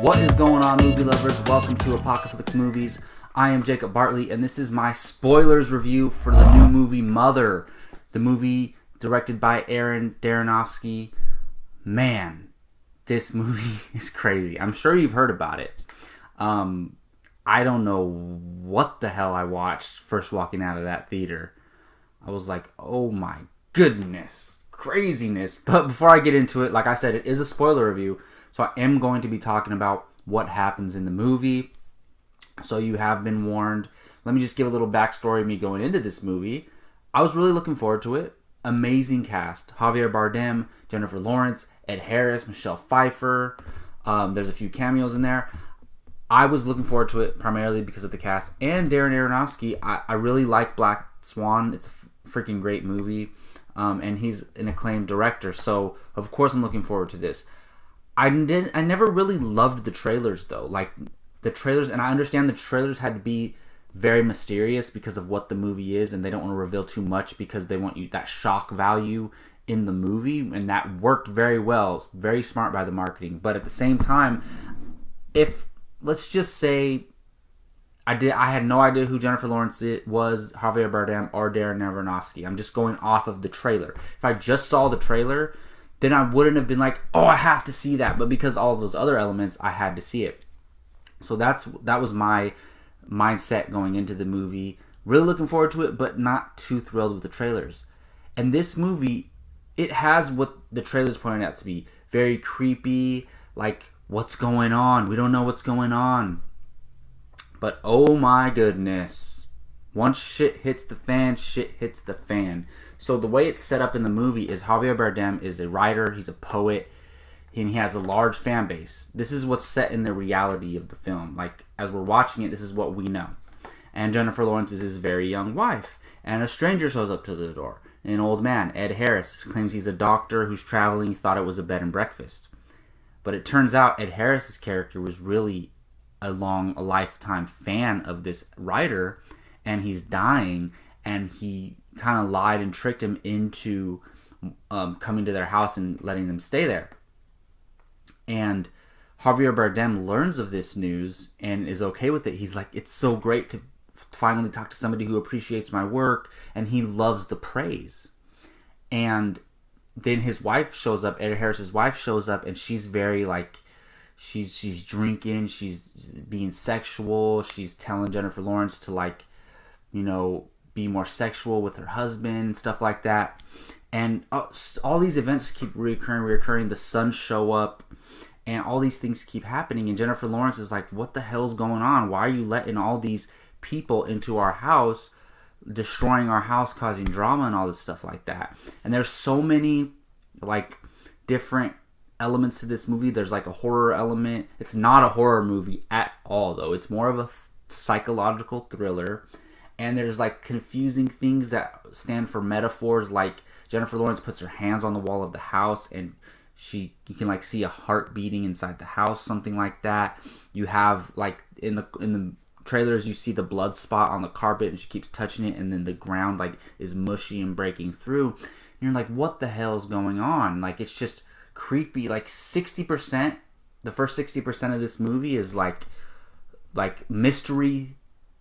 What is going on, movie lovers? Welcome to Apocalypse Movies. I am Jacob Bartley, and this is my spoilers review for the new movie Mother, the movie directed by Darren Aronofsky. Man, this movie is crazy. I'm sure you've heard about it. I don't know what the hell I watched first walking out of that theater. I was like, oh my goodness, craziness. But before I get into it, like I said, it is a spoiler review. So I am going to be talking about what happens in the movie. So you have been warned. Let me just give a little backstory of me going into this movie. I was really looking forward to it. Amazing cast. Javier Bardem, Jennifer Lawrence, Ed Harris, Michelle Pfeiffer. There's a few cameos in there. I was looking forward to it primarily because of the cast. And Darren Aronofsky. I really like Black Swan. It's a freaking great movie. And he's an acclaimed director. So, of course, I'm looking forward to this. I never really loved the trailers, though. Like, the trailers, and I understand the trailers had to be very mysterious because of what the movie is, and they don't want to reveal too much because they want you that shock value in the movie, and that worked very well. Very smart by the marketing. But at the same time, if, let's just say, I had no idea who Jennifer Lawrence was, Javier Bardem, or Darren Aronofsky. I'm just going off of the trailer. If I just saw the trailer, then I wouldn't have been like, oh, I have to see that. But because all of those other elements, I had to see it. So that was my mindset going into the movie. Really looking forward to it, but not too thrilled with the trailers. And this movie, it has what the trailers pointed out to be. Very creepy, like, what's going on? We don't know what's going on. But oh my goodness. Once shit hits the fan, shit hits the fan. So the way it's set up in the movie is Javier Bardem is a writer, he's a poet, and he has a large fan base. This is what's set in the reality of the film. Like, as we're watching it, this is what we know. And Jennifer Lawrence is his very young wife. And a stranger shows up to the door. An old man, Ed Harris, claims he's a doctor who's traveling. He thought it was a bed and breakfast. But it turns out Ed Harris's character was really a lifetime fan of this writer, and he's dying, and he kind of lied and tricked him into coming to their house and letting them stay there. And Javier Bardem learns of this news and is okay with it. He's like, it's so great to finally talk to somebody who appreciates my work, and he loves the praise. And then his wife shows up, Ed Harris's wife shows up, and she's very like, she's drinking, she's being sexual, she's telling Jennifer Lawrence to, like, you know, be more sexual with her husband and stuff like that. And all these events keep reoccurring. The sons show up, and all these things keep happening. And Jennifer Lawrence is like, what the hell's going on? Why are you letting all these people into our house, destroying our house, causing drama and all this stuff like that? And there's so many, like, different elements to this movie. There's like a horror element. It's not a horror movie at all, though. It's more of a psychological thriller. And there's like confusing things that stand for metaphors, like Jennifer Lawrence puts her hands on the wall of the house and you can like see a heart beating inside the house, something like that. You have like in the trailers, you see the blood spot on the carpet and she keeps touching it, and then the ground like is mushy and breaking through. And you're like, what the hell is going on? Like, it's just creepy. Like 60%, the first 60% of this movie is like mystery,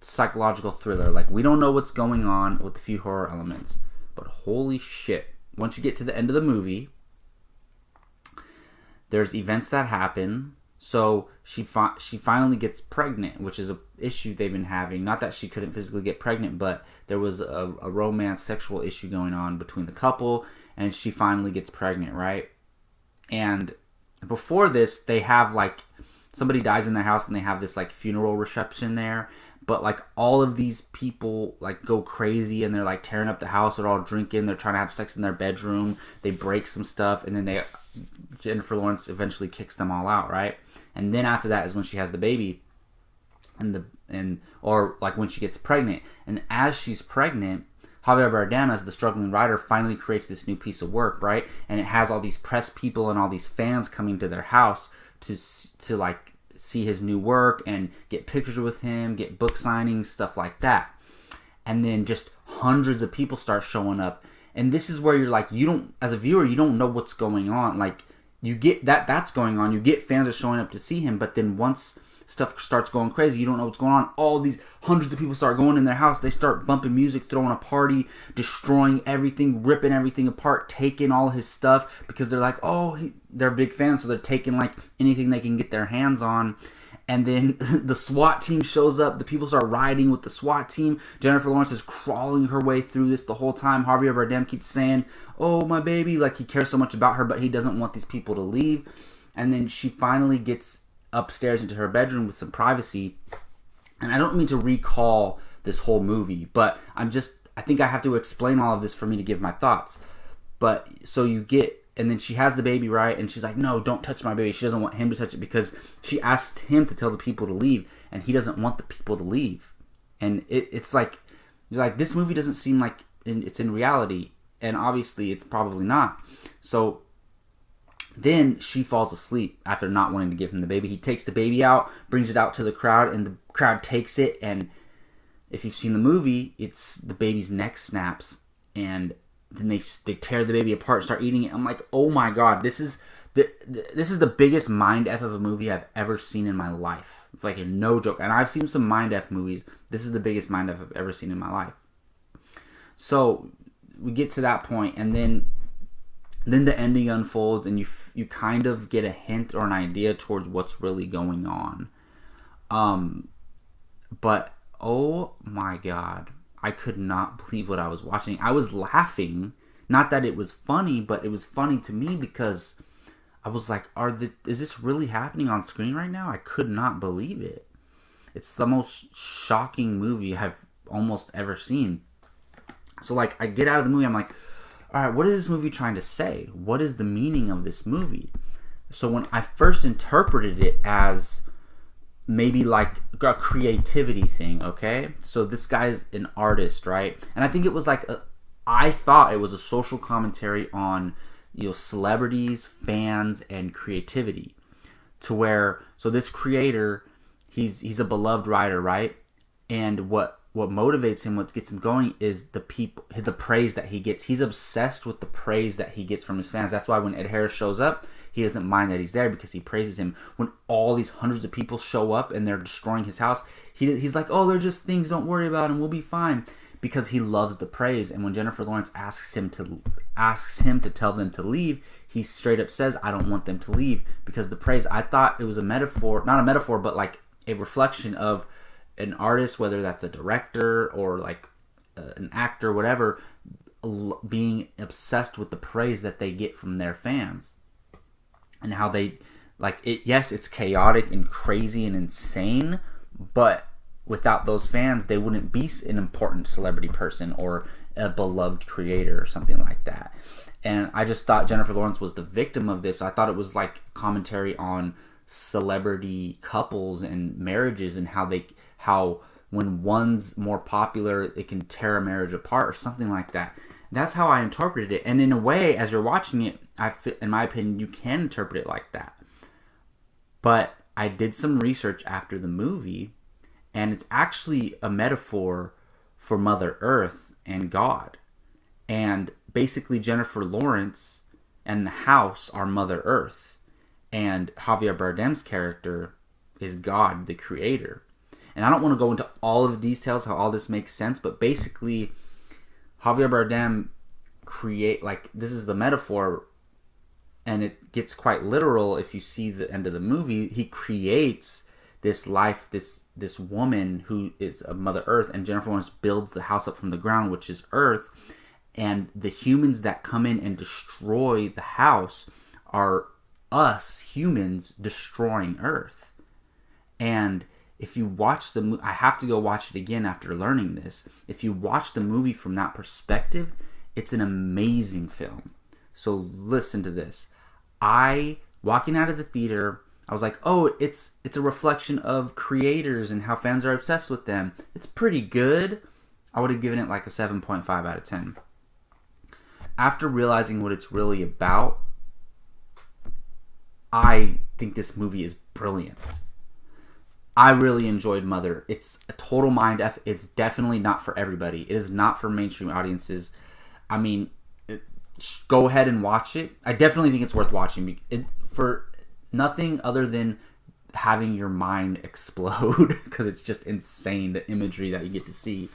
psychological thriller. Like, we don't know what's going on with a few horror elements, but holy shit, once you get to the end of the movie, there's events that happen. So she finally gets pregnant, which is an issue they've been having. Not that she couldn't physically get pregnant, but there was a romance, sexual issue going on between the couple, and she finally gets pregnant, right? And before this, they have like, somebody dies in their house and they have this like funeral reception there. But like all of these people like go crazy and they're like tearing up the house. They're all drinking. They're trying to have sex in their bedroom. They break some stuff, and then Jennifer Lawrence eventually kicks them all out, right? And then after that is when she has the baby, or like when she gets pregnant. And as she's pregnant, Javier Bardem, as the struggling writer, finally creates this new piece of work, right? And it has all these press people and all these fans coming to their house to like see his new work and get pictures with him, get book signings, stuff like that. And then just hundreds of people start showing up. And this is where you're like, you don't, as a viewer, you don't know what's going on. Like, you get that's going on. You get fans are showing up to see him, but then once stuff starts going crazy, you don't know what's going on. All these hundreds of people start going in their house. They start bumping music, throwing a party, destroying everything, ripping everything apart, taking all his stuff because they're like, they're big fans, so they're taking like anything they can get their hands on. And then the SWAT team shows up. The people start riding with the SWAT team. Jennifer Lawrence is crawling her way through this the whole time. Javier Bardem keeps saying, "Oh, my baby," like he cares so much about her, but he doesn't want these people to leave. And then she finally gets upstairs into her bedroom with some privacy. And I don't mean to recall this whole movie, but I think I have to explain all of this for me to give my thoughts. But so you get, and then she has the baby, right? And she's like, "No, don't touch my baby." She doesn't want him to touch it because she asked him to tell the people to leave, and he doesn't want the people to leave. And it's like, you're like, this movie doesn't seem like it's in reality, and obviously it's probably not. So then she falls asleep after not wanting to give him the baby. He takes the baby out, brings it out to the crowd, and the crowd takes it. And if you've seen the movie, it's the baby's neck snaps, and then they tear the baby apart, start eating it. I'm like, oh my god, this is the biggest mind F of a movie I've ever seen in my life. It's like, no joke. And I've seen some mind F movies. This is the biggest mind F I've ever seen in my life. So we get to that point, and then the ending unfolds, and you kind of get a hint or an idea towards what's really going on. But oh my god, I could not believe what I was watching. I was laughing. Not that it was funny, but it was funny to me because I was like, is this really happening on screen right now? I could not believe it. It's the most shocking movie I've almost ever seen. So like, I get out of the movie, I'm like, all right, what is this movie trying to say? What is the meaning of this movie? So when I first interpreted it as maybe like a creativity thing, okay? So this guy's an artist, right? And I think it was like I thought it was a social commentary on, celebrities, fans, and creativity. To where, so this creator, he's a beloved writer, right? And what motivates him, what gets him going, is the praise that he gets. He's obsessed with the praise that he gets from his fans. That's why when Ed Harris shows up, he doesn't mind that he's there because he praises him. When all these hundreds of people show up and they're destroying his house, he's like, "Oh, they're just things. Don't worry about them. We'll be fine." Because he loves the praise. And when Jennifer Lawrence asks him to tell them to leave, he straight up says, "I don't want them to leave," because the praise. I thought it was a metaphor, not a metaphor, but like a reflection of an artist, whether that's a director or like an actor, whatever, being obsessed with the praise that they get from their fans. And how they, like, it. Yes, it's chaotic and crazy and insane, but without those fans, they wouldn't be an important celebrity person or a beloved creator or something like that. And I just thought Jennifer Lawrence was the victim of this. I thought it was like commentary on celebrity couples and marriages, and how when one's more popular, it can tear a marriage apart or something like that. That's how I interpreted it. And in a way, as you're watching it, in my opinion, you can interpret it like that. But I did some research after the movie, and it's actually a metaphor for Mother Earth and God. And basically, Jennifer Lawrence and the house are Mother Earth, and Javier Bardem's character is God, the creator. And I don't want to go into all of the details, how all this makes sense, but basically, Javier Bardem this is the metaphor, and it gets quite literal if you see the end of the movie. He creates this life, this woman who is a Mother Earth, and Jennifer Lawrence builds the house up from the ground, which is Earth, and the humans that come in and destroy the house are us humans destroying Earth. And if you watch the movie, I have to go watch it again after learning this. If you watch the movie from that perspective, it's an amazing film. So listen to this. Walking out of the theater, I was like, oh, it's a reflection of creators and how fans are obsessed with them. It's pretty good. I would have given it like a 7.5 out of 10. After realizing what it's really about, I think this movie is brilliant. I really enjoyed Mother. It's a total mind F. It's definitely not for everybody. It is not for mainstream audiences. I mean, go ahead and watch it. I definitely think it's worth watching for nothing other than having your mind explode because it's just insane, the imagery that you get to see.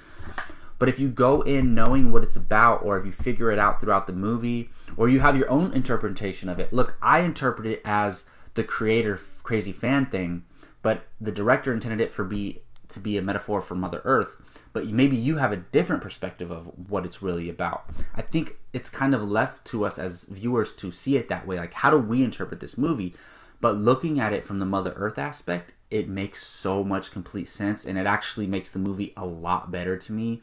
But if you go in knowing what it's about, or if you figure it out throughout the movie, or you have your own interpretation of it. Look, I interpret it as the creator crazy fan thing, but the director intended it to be a metaphor for Mother Earth. But maybe you have a different perspective of what it's really about. I think it's kind of left to us as viewers to see it that way. Like, how do we interpret this movie? But looking at it from the Mother Earth aspect, it makes so much complete sense, and it actually makes the movie a lot better to me.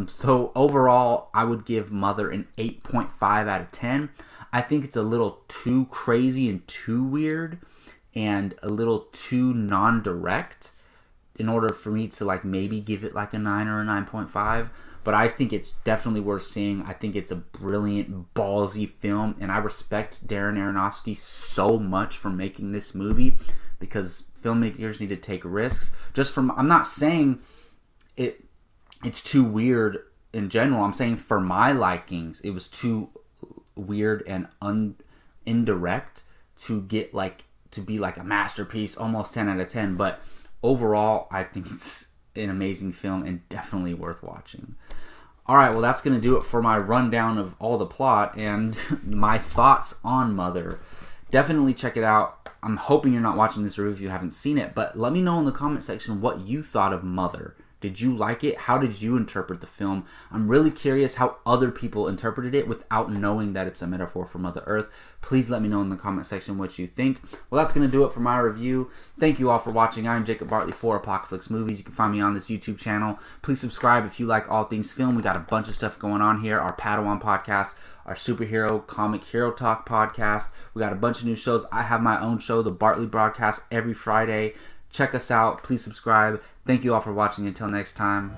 So overall, I would give Mother an 8.5 out of 10. I think it's a little too crazy and too weird and a little too non-direct in order for me to like maybe give it like a 9 or a 9.5. But I think it's definitely worth seeing. I think it's a brilliant, ballsy film, and I respect Darren Aronofsky so much for making this movie, because filmmakers need to take risks. I'm not saying it's too weird in general. I'm saying for my likings, it was too weird and indirect to be like a masterpiece, almost 10 out of 10. But overall, I think it's an amazing film and definitely worth watching. Alright, well, that's going to do it for my rundown of all the plot and my thoughts on Mother. Definitely check it out. I'm hoping you're not watching this review if you haven't seen it, but let me know in the comment section what you thought of Mother. Did you like it? How did you interpret the film? I'm really curious how other people interpreted it without knowing that it's a metaphor for Mother Earth. Please let me know in the comment section what you think. Well, that's going to do it for my review. Thank you all for watching. I'm Jacob Bartley for Apocalypse Movies. You can find me on this YouTube channel. Please subscribe if you like all things film. We got a bunch of stuff going on here. Our Padawan podcast, our superhero comic hero talk podcast. We got a bunch of new shows. I have my own show, the Bartley broadcast, every Friday. Check us out. Please subscribe. Thank you all for watching. Until next time.